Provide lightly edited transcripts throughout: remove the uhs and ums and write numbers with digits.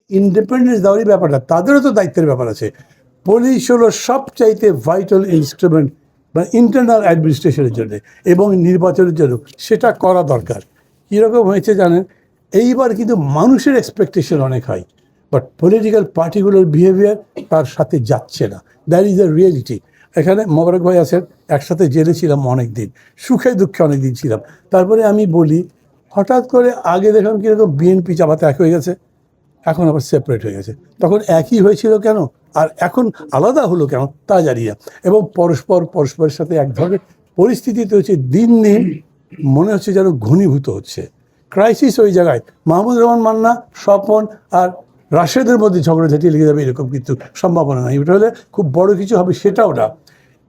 Independence দেওয়ারই ব্যাপারটা, তাদেরও তো দায়িত্বের ব্যাপার আছে। পুলিশ হলো সবচাইতে ভাইটাল ইনস্ট্রুমেন্ট বা ইন্টারনাল অ্যাডমিনিস্ট্রেশনের জন্য এবং নির্বাচনের জন্য, সেটা করা দরকার। কীরকম হয়েছে জানেন, এইবার কিন্তু মানুষের এক্সপেকটেশন অনেক হাই, বাট পলিটিক্যাল পার্টিগুলোর বিহেভিয়ার তার সাথে যাচ্ছে না। That is the reality. এখানে মোবারক ভাই আছেন, একসাথে জেলে ছিলাম অনেক দিন, সুখে দুঃখে অনেক দিন ছিলাম। তারপরে আমি বলি, হঠাৎ করে আগে দেখলাম কীরকম বিএনপি জামাতে এক হয়ে গেছে, এখন আবার সেপারেট হয়ে গেছে। তখন একই হয়েছিল কেন, আর এখন আলাদা হলো কেন, তা জানি না। এবং পরস্পরের সাথে এক ধরনের পরিস্থিতিতে হচ্ছে, দিন দিন মনে হচ্ছে যেন ঘনীভূত হচ্ছে। ক্রাইসিস ওই জায়গায়। মাহমুদুর রহমান মান্না, স্বপন আর রাশেদের মধ্যে ঝগড়াঝাটি লেগে যাবে এরকম কিন্তু সম্ভাবনা নাই। এটা হলে খুব বড় কিছু হবে সেটাও না।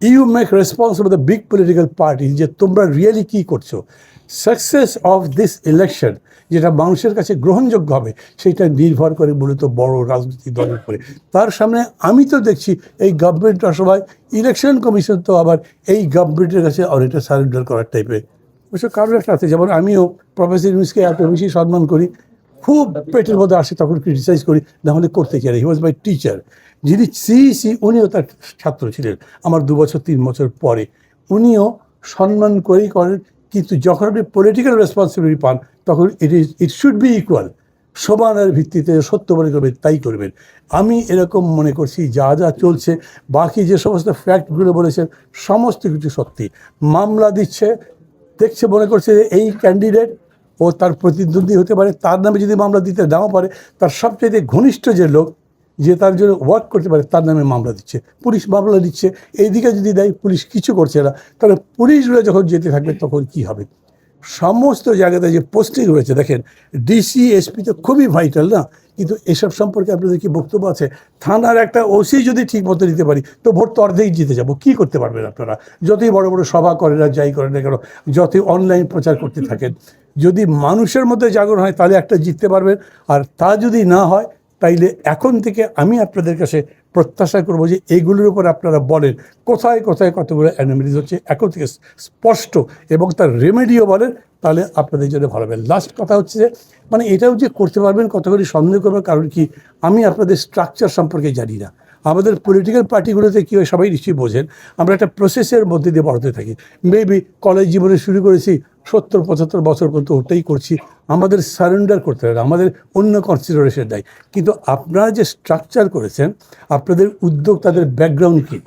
You make responsible the big political party, যে তোমরা রিয়েলি কী করছো। সাকসেস অফ দিস ইলেকশন যেটা মানুষের কাছে গ্রহণযোগ্য হবে, সেটা নির্ভর করে মূলত বড় রাজনৈতিক দলের উপরে। তার সামনে আমি তো দেখছি এই গভর্নমেন্ট সবাই, ইলেকশন কমিশন তো আবার এই গভর্নমেন্টের কাছে অনেকটা সারেন্ডার করার টাইপের। অবশ্য কারণ একটা আছে, যেমন আমিও প্রফেসর ইউনুসকে এত বেশি সম্মান করি, খুব পেটের মধ্যে আসে তখন ক্রিটিসাইজ করি, নাহলে করতে চাই। হি ওয়াজ মাই টিচার। যিনি সিইসি, উনিও তার ছাত্র ছিলেন আমার 2 বছর 3 বছর পরে। উনিও সম্মান করেই করেন, কিন্তু যখন আপনি পলিটিক্যাল রেসপন্সিবিলিটি পান, তখন ইট শুড বি ইকুয়াল। সমানের ভিত্তিতে সত্য মনে করবেন, তাই করবেন। আমি এরকম মনে করছি, যা যা চলছে, বাকি যে সমস্ত ফ্যাক্টগুলো বলেছেন, সমস্ত কিছু সত্যি। মামলা দিচ্ছে, দেখছে, মনে করছে যে এই ক্যান্ডিডেট ও তার প্রতিদ্বন্দ্বী হতে পারে, তার নামে যদি মামলা দিতে নাও পারে, তার সবচেয়ে ঘনিষ্ঠ যে লোক, যে তার জন্য ওয়ার্ক করতে পারে, তার নামে মামলা দিচ্ছে। পুলিশ মামলা দিচ্ছে, এইদিকে যদি দেয়, পুলিশ কিছু করছে না। তাহলে পুলিশগুলো যখন যেতে থাকবে, তখন কি হবে? সমস্ত জায়গাতে যে পোস্টিং রয়েছে, দেখেন ডিসি এসপি তো খুবই ভাইটাল না, কিন্তু এসব সম্পর্কে আপনাদের কি বক্তব্য আছে? থানার একটা ওসি যদি ঠিক মতো দিতে পারি, তো ভোট তো অর্ধেক জিতে যাবো। কী করতে পারবেন আপনারা? যতই বড় বড় সভা করেন না, যাই করেন না কেন, যতই অনলাইন প্রচার করতে থাকেন, যদি মানুষের মধ্যে জাগরণ হয়, তাহলে একটা জিততে পারবেন। আর তা যদি না হয়, তাইলে এখন থেকে আমি আপনাদের কাছে প্রত্যাশা করব যে এইগুলোর উপর আপনারা বলেন, কোথায় কোথায় কতগুলো অ্যানোমালিজ হচ্ছে, এখন থেকে স্পষ্ট, এবং তার রেমেডিও বলেন, তাহলে আপনাদের জন্য ভালো হবে। লাস্ট কথা হচ্ছে যে, মানে এটাও যে করতে পারবেন কতগুলি সন্দেহ করবার কারণ কি, আমি আপনাদের স্ট্রাকচার সম্পর্কে জানি না। আমাদের পলিটিক্যাল পার্টিগুলোতে কী হয় সবাই নিশ্চয়ই বোঝেন, আমরা একটা প্রসেসের মধ্যে দিয়ে বাড়তে থাকি। মেবি কলেজ জীবনে শুরু করেছি, 70-75 বছর পর্যন্ত ওটাই করছি। আমাদের সারেন্ডার করতে হবে, আমাদের অন্য কনসিডারেশন দেয়। কিন্তু আপনারা যে স্ট্রাকচার করেছেন, আপনাদের উদ্যোক্তাদের ব্যাকগ্রাউন্ড কী,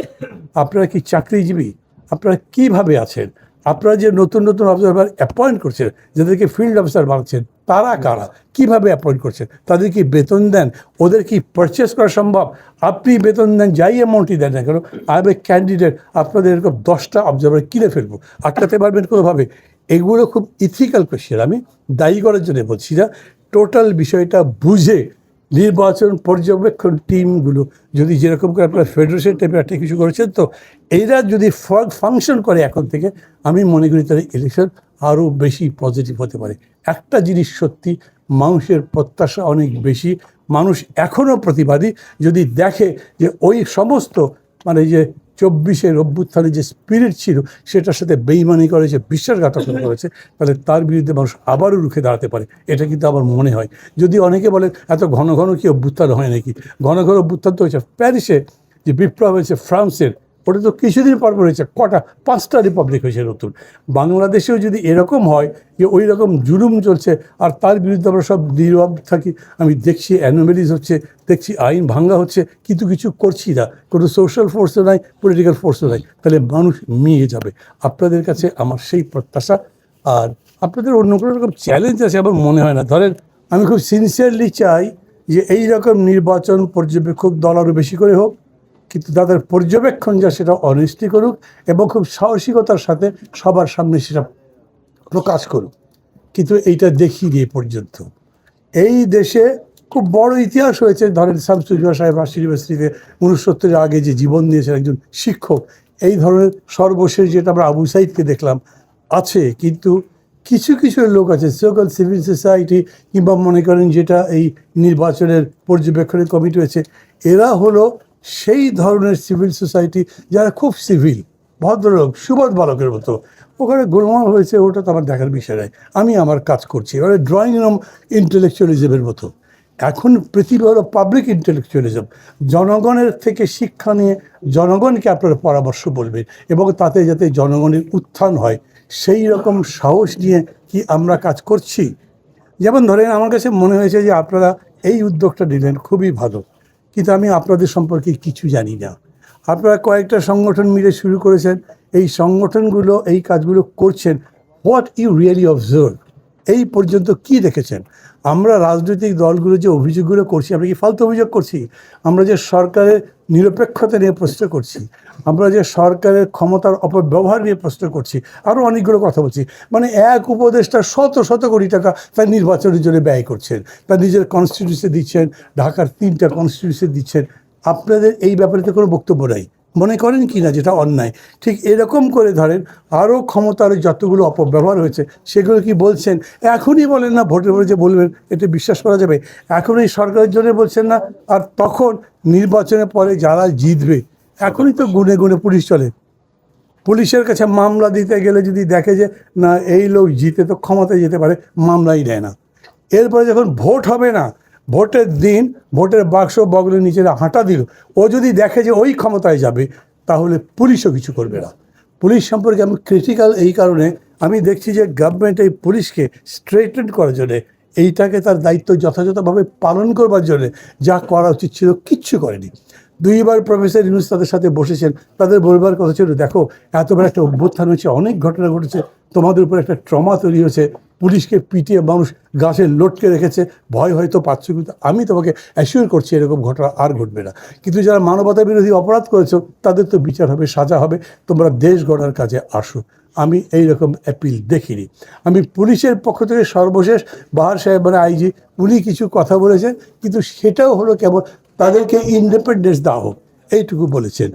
আপনারা কি চাকরিজীবী, আপনারা কীভাবে আছেন, আপনারা যে নতুন নতুন অবজারভার অ্যাপয়েন্ট করছেন, যাদেরকে ফিল্ড অফিসার বানাচ্ছেন, তারা কারা, কীভাবে অ্যাপয়েন্ট করছেন, তাদের কি বেতন দেন, ওদের কি পারচেস করা সম্ভব? আপনি বেতন দেন, যাই অ্যামাউন্টই দেন না কেন, আই এম এ ক্যান্ডিডেট, আপনাদের এরকম 10টা অবজারভার কিনে ফেলবো, আটকাতে পারবেন কোনোভাবে? এগুলো খুব ইথিক্যাল কোয়েশ্চেন। আমি দায়ী করার জন্য বলছি না, টোটাল বিষয়টা বুঝে নির্বাচন পর্যবেক্ষণ টিমগুলো যদি যেরকম করে আপনার ফেডারেশন টাইপের একটা কিছু করেছেন, তো এইরা যদি ফাংশন করে এখন থেকে, আমি মনে করি তাহলে ইলেকশন আরও বেশি পজিটিভ হতে পারে। একটা জিনিস সত্যি, মানুষের প্রত্যাশা অনেক বেশি। মানুষ এখনও প্রতিবাদী। যদি দেখে যে ওই সমস্ত, মানে যে 24-এর অভ্যুত্থানের যে স্পিরিট ছিল, সেটার সাথে বেইমানি করেছে, বিশ্বাসঘাতকতা করেছে, তাহলে তার বিরুদ্ধে মানুষ আবারও রুখে দাঁড়াতে পারে। এটা কিন্তু আমার মনে হয়। যদি অনেকে বলেন এত ঘন ঘন কি অভ্যুত্থান হয় নাকি, ঘন ঘন অভ্যুত্থান তো হয়েছে প্যারিসে, যে বিপ্লব হয়েছে ফ্রান্সের, ওটা তো কিছুদিন পর হয়েছে। কটা 5টা রিপাবলিক হয়েছে নতুন। বাংলাদেশেও যদি এরকম হয় যে ওই রকম জুলুম চলছে, আর তার বিরুদ্ধে আমরা সব নীরব থাকি, আমি দেখছি অ্যানোমালিজ হচ্ছে, দেখছি আইন ভাঙ্গা হচ্ছে, কিন্তু কিছু করছি না, কোনো সোশ্যাল ফোর্সও নাই, পলিটিক্যাল ফোর্সও নাই, তাহলে মানুষ মিয়ে যাবে। আপনাদের কাছে আমার সেই প্রত্যাশা। আর আপনাদের অন্য কোনো রকম চ্যালেঞ্জ আছে আমার মনে হয় না। ধরেন, আমি খুব সিনসিয়ারলি চাই যে এই রকম নির্বাচন পর্যবেক্ষক দল আরও বেশি করে হোক, কিন্তু তাদের পর্যবেক্ষণ যা সেটা অনেস্টি করুক, এবং খুব সাহসিকতার সাথে সবার সামনে সেটা প্রকাশ করুক। কিন্তু এইটা দেখিয়ে দিয়ে পর্যন্ত এই দেশে খুব বড় ইতিহাস হয়েছে। ধরেন শামসুজ্জোহা সাহেব রাজশাহী ইউনিভার্সিটিতে 69-এর আগে যে জীবন দিয়েছেন একজন শিক্ষক, এই ধরনের সর্বশেষ যেটা আমরা আবু সাইদকে দেখলাম আছে। কিন্তু কিছু কিছু লোক আছে, সোকাল সিভিল সোসাইটি, কিংবা মনে করেন যেটা এই নির্বাচনের পর্যবেক্ষণের কমিটি হয়েছে, এরা হলো সেই ধরনের সিভিল সোসাইটি যারা খুব সিভিল, ভদ্রলোক, সুবোধ বালকের মতো। ওখানে গোলমাল হয়েছে, ওটা তো আমার দেখার বিষয় নয়, আমি আমার কাজ করছি। এবারে ড্রয়িং রুম ইন্টেলেকচুয়ালিজমের মতো। এখন পৃথিবী হলো পাবলিক ইন্টেলেকচুয়ালিজম। জনগণের থেকে শিক্ষা নিয়ে জনগণকে আপনারা পরামর্শ বলবেন এবং তাতে যাতে জনগণের উত্থান হয় সেই রকম সাহস নিয়ে কি আমরা কাজ করছি? যেমন ধরেন, আমার কাছে মনে হয়েছে যে আপনারা এই উদ্যোগটা নিলেন, খুবই ভালো, কিন্তু আমি আপনাদের সম্পর্কে কিছু জানি না। আপনারা কয়েকটা সংগঠন মিলে শুরু করেছেন, এই সংগঠনগুলো এই কাজগুলো করছেন। হোয়াট ইউ রিয়েলি অবজার্ভ, এই পর্যন্ত কি দেখেছেন? আমরা রাজনৈতিক দলগুলো যে অভিযোগগুলো করছি, আমরা কি ফালতু অভিযোগ করছি? আমরা যে সরকারের নিরপেক্ষতা নিয়ে প্রশ্ন করছি, আমরা যে সরকারের ক্ষমতার অপব্যবহার নিয়ে প্রশ্ন করছি, আরও অনেকগুলো কথা বলছি। মানে এক উপদেষ্টা শত শত কোটি টাকা তার নির্বাচনের জন্য ব্যয় করছেন, তার নিজের কনস্টিটিউন্সি দিচ্ছেন, ঢাকার 3টা কনস্টিটিউন্সি দিচ্ছেন। আপনাদের এই ব্যাপারে তো কোনো বক্তব্য নাই, মনে করেন কি না যেটা অন্যায়? ঠিক এরকম করে ধরেন আরও ক্ষমতার যতগুলো অপব্যবহার হয়েছে সেগুলো কি বলছেন? এখনই বলেন না ভোটের পরে যে বলবেন, এটা বিশ্বাস করা যাবে? এখন এই সরকারের জন্য বলছেন না, আর তখন নির্বাচনের পরে যারা জিতবে, এখনই তো গুনে গুনে পুলিশ চলে। পুলিশের কাছে মামলা দিতে গেলে যদি দেখে যে না এই লোক জিতে তো ক্ষমতায় যেতে পারে, মামলাই নেয় না। এরপরে যখন ভোট হবে না, ভোটের দিন ভোটের বাক্স বগলের নিচে হাঁটা দিল, ও যদি দেখে যে ওই ক্ষমতায় যাবে, তাহলে পুলিশও কিছু করবে না। পুলিশ সম্পর্কে আমি ক্রিটিক্যাল এই কারণে, আমি দেখছি যে গভর্নমেন্ট এই পুলিশকে স্ট্রেটেন করার জন্যে, এইটাকে তার দায়িত্ব যথাযথভাবে পালন করবার জন্যে যা করা উচিত ছিল কিচ্ছু করেনি। 2বার প্রফেসর ইউনূস তাদের সাথে বসেছেন, তাদের বলবার কথা ছিল, দেখো এত বড় একটা অভ্যুত্থান হয়েছে, অনেক ঘটনা ঘটেছে, তোমাদের উপর একটা ট্রমা তৈরি হয়েছে, পুলিশকে পিটিয়ে মানুষ গাছে লটকে রেখেছে, ভয় হয়তো পাচ্ছ, কিন্তু আমি তোমাকে অ্যাসিওর করছি এরকম ঘটনা আর ঘটবে না। কিন্তু যারা মানবতা বিরোধী অপরাধ করেছো তাদের তো বিচার হবে, সাজা হবে, তোমরা দেশ গড়ার কাজে আসো। আমি এই রকম অ্যাপিল দেখিনি। আমি পুলিশের পক্ষ থেকে সর্বশেষ বাহার সাহেব মানে আইজি, উনি কিছু কথা বলেছেন, কিন্তু সেটাও হলো কেবল তাদেরকে ইন্ডিপেন্ডেন্স দেওয়া হোক এইটুকু বলেছেন।